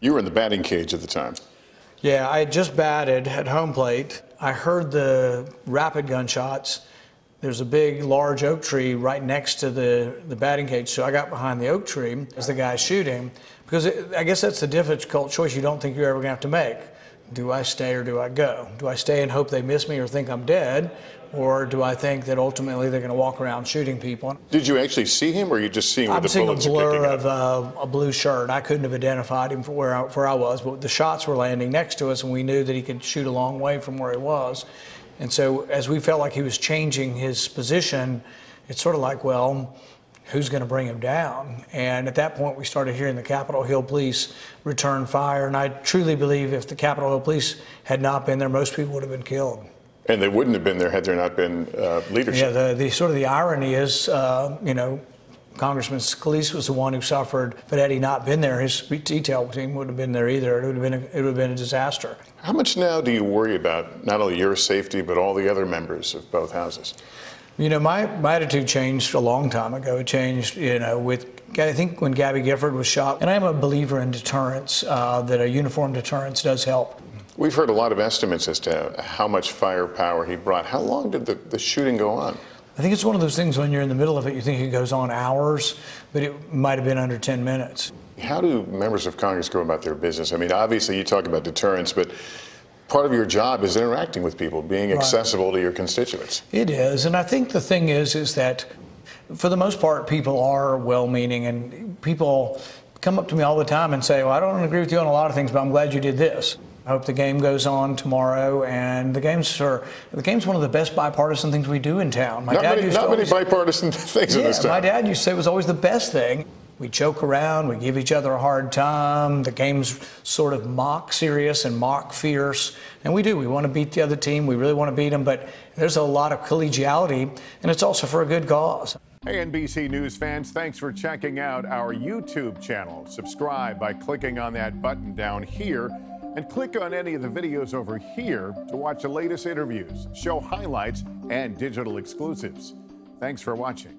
You were in the batting cage at the time. Yeah, I had just batted at home plate. I heard the rapid gunshots. There's a big, large oak tree right next to the batting cage, so I got behind the oak tree as the guy shooting, because I guess that's the difficult choice you don't think you're ever going to have to make. Do I stay or do I go? Do I stay and hope they miss me or think I'm dead? Or do I think that ultimately they're going to walk around shooting people? Did you actually see him, or are you just seeing where the bullets are kicking I'm seeing a blur of a blue shirt. I couldn't have identified him from where I was, but the shots were landing next to us, and we knew that he could shoot a long way from where he was. And so as we felt like he was changing his position, it's sort of like, well, who's going to bring him down? And at that point, we started hearing the Capitol Hill Police return fire. And I truly believe if the Capitol Hill Police had not been there, most people would have been killed. And they wouldn't have been there had there not been leadership. Yeah, the sort of the irony is, Congressman Scalise was the one who suffered, but had he not been there, his detail team wouldn't have been there either. It would have been a disaster. How much now do you worry about not only your safety, but all the other members of both houses? You know, my attitude changed a long time ago. It changed, I think when Gabby Gifford was shot, and I am a believer in deterrence, that a uniform deterrence does help. We've heard a lot of estimates as to how much firepower he brought. How long did the shooting go on? I think it's one of those things when you're in the middle of it, you think it goes on hours, but it might have been under 10 minutes. How do members of Congress go about their business? I mean, obviously you talk about deterrence, but part of your job is interacting with people, being accessible to your constituents. It is, and I think the thing is that for the most part, people are well-meaning, and people come up to me all the time and say, well, I don't agree with you on a lot of things, but I'm glad you did this. I hope the game goes on tomorrow, and the game's one of the best bipartisan things we do in town. Not many bipartisan things in this town. My dad used to say it was always the best thing. We joke around, we give each other a hard time. The game's sort of mock serious and mock fierce, and we do. We want to beat the other team. We really want to beat them, but there's a lot of collegiality, and it's also for a good cause. Hey, NBC News fans, thanks for checking out our YouTube channel. Subscribe by clicking on that button down here, and click on any of the videos over here to watch the latest interviews, show highlights, and digital exclusives. Thanks for watching.